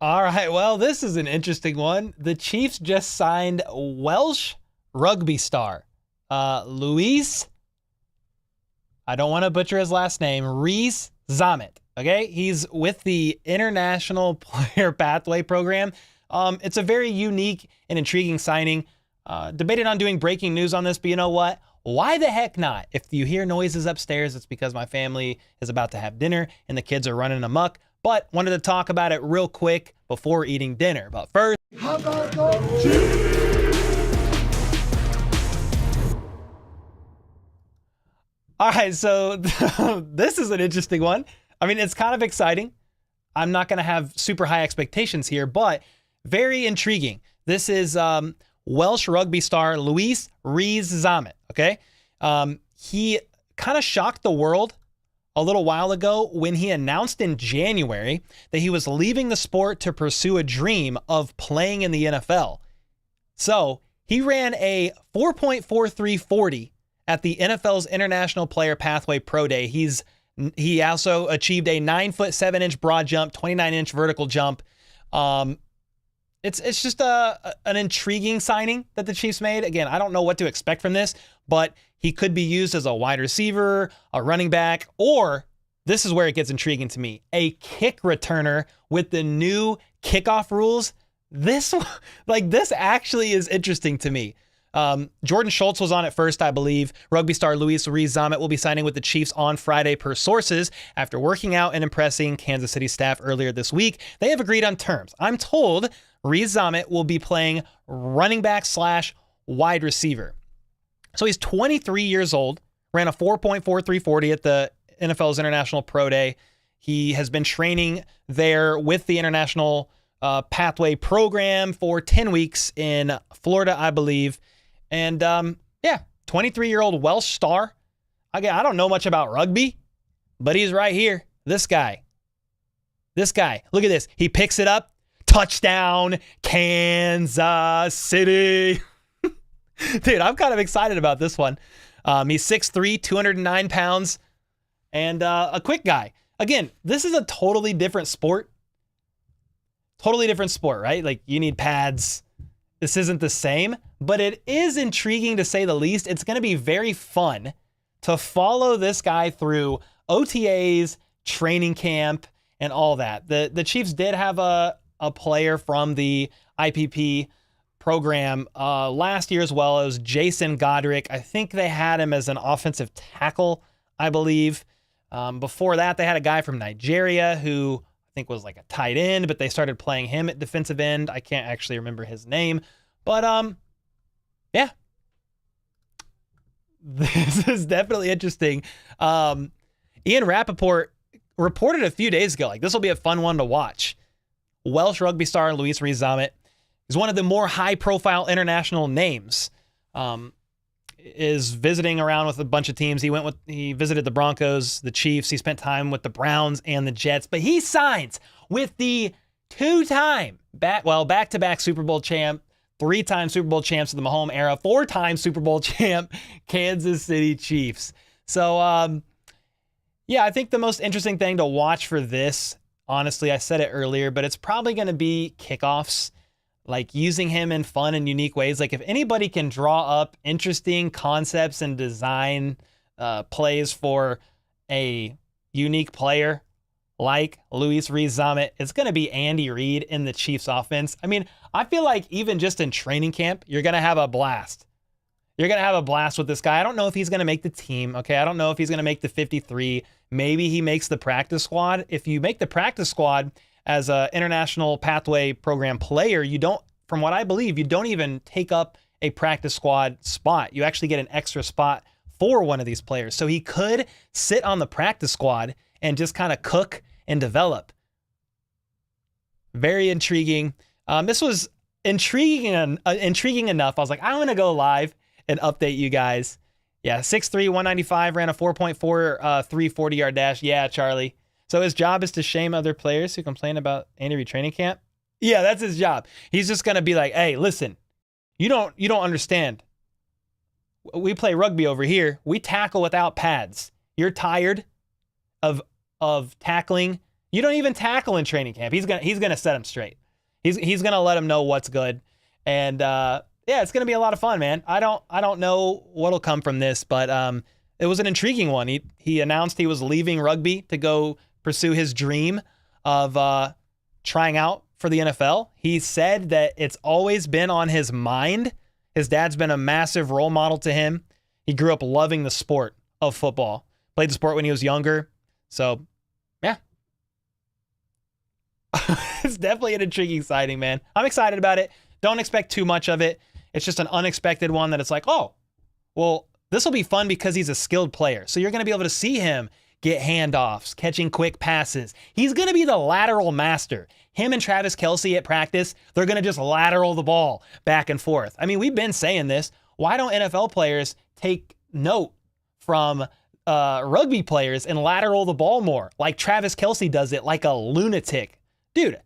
All right, well, this is an interesting one. The Chiefs just signed Welsh rugby star Louis, I don't want to butcher his last name, Rees-Zammit. Okay, he's with the International Player Pathway Program. It's a very unique and intriguing signing. Debated on doing breaking news on this, but you know what? Why the heck not? If you hear noises upstairs, it's because my family is about to have dinner and the kids are running amok. But wanted to talk about it real quick before eating dinner. But first, how about those Chiefs? All right, so this is an interesting one. I mean, it's kind of exciting. I'm not going to have super high expectations here, but very intriguing. This is Welsh rugby star Louis Rees-Zammit, okay? He kind of shocked the world a little while ago when he announced in January that he was leaving the sport to pursue a dream of playing in the NFL. So he ran a 4.4340 at the NFL's International Player Pathway Pro Day. He also achieved a 9'7" broad jump, 29" vertical jump. It's just an intriguing signing that the Chiefs made. Again, I don't know what to expect from this, but he could be used as a wide receiver, a running back, or this is where it gets intriguing to me, a kick returner with the new kickoff rules. This actually is interesting to me. Jordan Schultz was on it first, I believe. Rugby star Louis Rees-Zammit will be signing with the Chiefs on Friday per sources. After working out and impressing Kansas City staff earlier this week, they have agreed on terms. I'm told Rees-Zammit will be playing running back / wide receiver. So he's 23 years old, ran a 4.4340 at the NFL's International Pro Day. He has been training there with the International Pathway Program for 10 weeks in Florida, I believe. And 23-year-old Welsh star. Again, I don't know much about rugby, but he's right here. This guy. Look at this. He picks it up. Touchdown, Kansas City. Dude, I'm kind of excited about this one. He's 6'3", 209 pounds, and a quick guy. Again, this is a totally different sport. Right? Like, you need pads. This isn't the same, but it is intriguing to say the least. It's going to be very fun to follow this guy through OTAs, training camp, and all that. The Chiefs did have a player from the IPP program last year as well. It was Jason Godric. I think they had him as an offensive tackle, I believe. Before that, they had a guy from Nigeria who I think was like a tight end, but they started playing him at defensive end. I can't actually remember his name, but yeah, this is definitely interesting. Ian Rappaport reported a few days ago, like, this will be a fun one to watch. Welsh rugby star Louis Rees-Zammit is one of the more high-profile international names. Is visiting around with a bunch of teams. He visited the Broncos, the Chiefs. He spent time with the Browns and the Jets. But he signs with the two-time back-to-back Super Bowl champ, 3-time Super Bowl champs of the Mahomes era, 4-time Super Bowl champ, Kansas City Chiefs. So, I think the most interesting thing to watch for this, honestly, I said it earlier, but it's probably going to be kickoffs, like using him in fun and unique ways. Like, if anybody can draw up interesting concepts and design plays for a unique player like Louis Rees-Zammit, it's going to be Andy Reid in the Chiefs offense. I mean, I feel like even just in training camp, you're going to have a blast. You're going to have a blast with this guy. I don't know if he's going to make the team, okay? I don't know if he's going to make the 53. Maybe he makes the practice squad. If you make the practice squad as an International Pathway Program player, you don't, from what I believe, you don't even take up a practice squad spot. You actually get an extra spot for one of these players. So he could sit on the practice squad and just kind of cook and develop. Very intriguing. This was intriguing enough. I was like, I'm going to go live and update you guys. Yeah, 6'3", 195, ran a 4.4 40-yard dash. Yeah, Charlie. So his job is to shame other players who complain about Andy Reid training camp? Yeah, that's his job. He's just going to be like, hey, listen, you don't understand. We play rugby over here. We tackle without pads. You're tired of tackling You don't even tackle in training camp. He's gonna set him straight. He's gonna let him know what's good. And yeah, it's gonna be a lot of fun, man. I don't know what'll come from this, but it was an intriguing one. He announced he was leaving rugby to go pursue his dream of trying out for the NFL. He said that it's always been on his mind. His dad's been a massive role model to him. He grew up loving the sport of football. Played the sport when he was younger. So, yeah. It's definitely an intriguing sighting, man. I'm excited about it. Don't expect too much of it. It's just an unexpected one that it's like, oh, well, this will be fun because he's a skilled player. So you're going to be able to see him get handoffs, catching quick passes. He's going to be the lateral master. Him and Travis Kelce at practice, they're going to just lateral the ball back and forth. I mean, we've been saying this. Why don't NFL players take note from rugby players and lateral the ball more? Like Travis Kelce does it like a lunatic. Dude,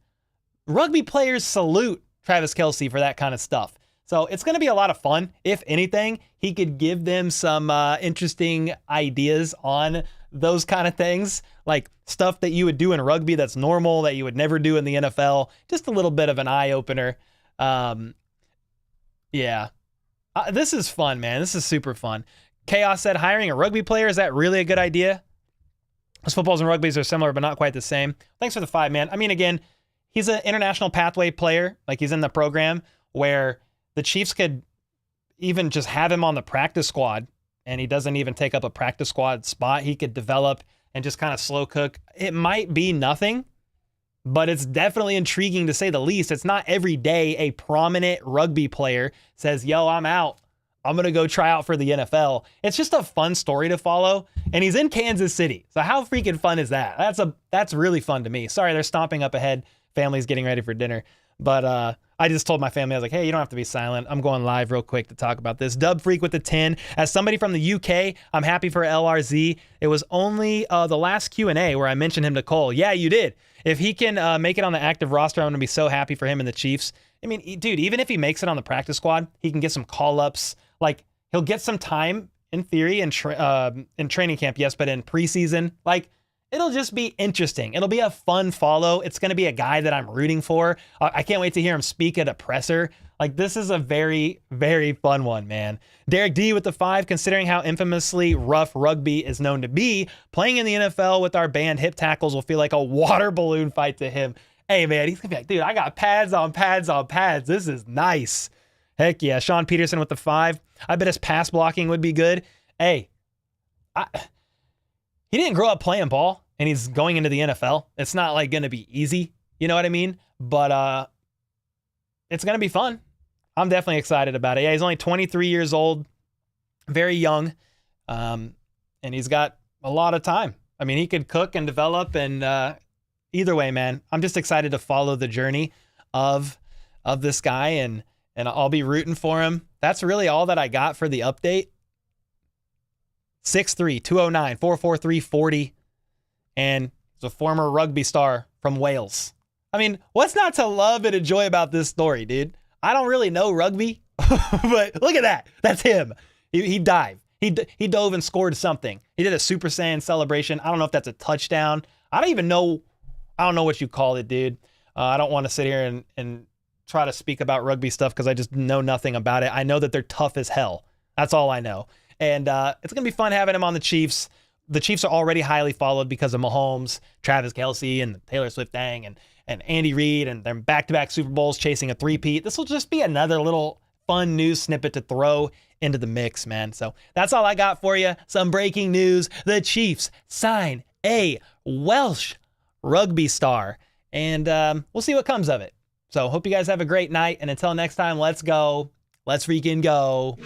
rugby players salute Travis Kelce for that kind of stuff. So it's going to be a lot of fun. If anything, he could give them some interesting ideas on those kind of things, like stuff that you would do in rugby that's normal that you would never do in the NFL. Just a little bit of an eye-opener. Yeah. This is fun, man. This is super fun. Chaos said, hiring a rugby player, is that really a good idea? As footballs and rugbies are similar, but not quite the same. Thanks for the 5, man. I mean, again, he's an international pathway player. Like, he's in the program where the Chiefs could even just have him on the practice squad, and he doesn't even take up a practice squad spot. He could develop and just kind of slow cook. It might be nothing, but it's definitely intriguing to say the least. It's not every day a prominent rugby player says, yo, I'm out. I'm going to go try out for the NFL. It's just a fun story to follow. And he's in Kansas City. So how freaking fun is that? That's really fun to me. Sorry, they're stomping up ahead. Family's getting ready for dinner. But I just told my family, I was like, hey, you don't have to be silent. I'm going live real quick to talk about this. Dub Freak with the 10. As somebody from the UK, I'm happy for LRZ. It was only the last Q&A where I mentioned him to Cole. Yeah, you did. If he can make it on the active roster, I'm going to be so happy for him and the Chiefs. I mean, dude, even if he makes it on the practice squad, he can get some call-ups. Like, he'll get some time, in theory, in training camp, yes, but in preseason, like, it'll just be interesting. It'll be a fun follow. It's going to be a guy that I'm rooting for. I can't wait to hear him speak at a presser. Like, this is a very, very fun one, man. Derek D with the 5, considering how infamously rough rugby is known to be, playing in the NFL with our banned hip tackles will feel like a water balloon fight to him. Hey, man, he's going to be like, dude, I got pads on pads on pads. This is nice. Heck yeah. Sean Peterson with the 5. I bet his pass blocking would be good. Hey, he didn't grow up playing ball, and he's going into the NFL. It's not like going to be easy. You know what I mean? But it's going to be fun. I'm definitely excited about it. Yeah, he's only 23 years old, very young, and he's got a lot of time. I mean, he could cook and develop, and either way, man, I'm just excited to follow the journey of this guy, and I'll be rooting for him. That's really all that I got for the update. 6'3", 209-443-40, and he's a former rugby star from Wales. I mean, what's not to love and enjoy about this story, dude? I don't really know rugby, but look at that. That's him. He dived. He dove and scored something. He did a Super Saiyan celebration. I don't know if that's a touchdown. I don't know what you call it, dude. I don't want to sit here and try to speak about rugby stuff because I just know nothing about it. I know that they're tough as hell. That's all I know. And it's going to be fun having him on the Chiefs. The Chiefs are already highly followed because of Mahomes, Travis Kelce, and the Taylor Swift thing, and Andy Reid, and their back-to-back Super Bowls chasing a three-peat. This will just be another little fun news snippet to throw into the mix, man. So that's all I got for you. Some breaking news. The Chiefs sign a Welsh rugby star, and we'll see what comes of it. So hope you guys have a great night, and until next time, let's go. Let's freaking go.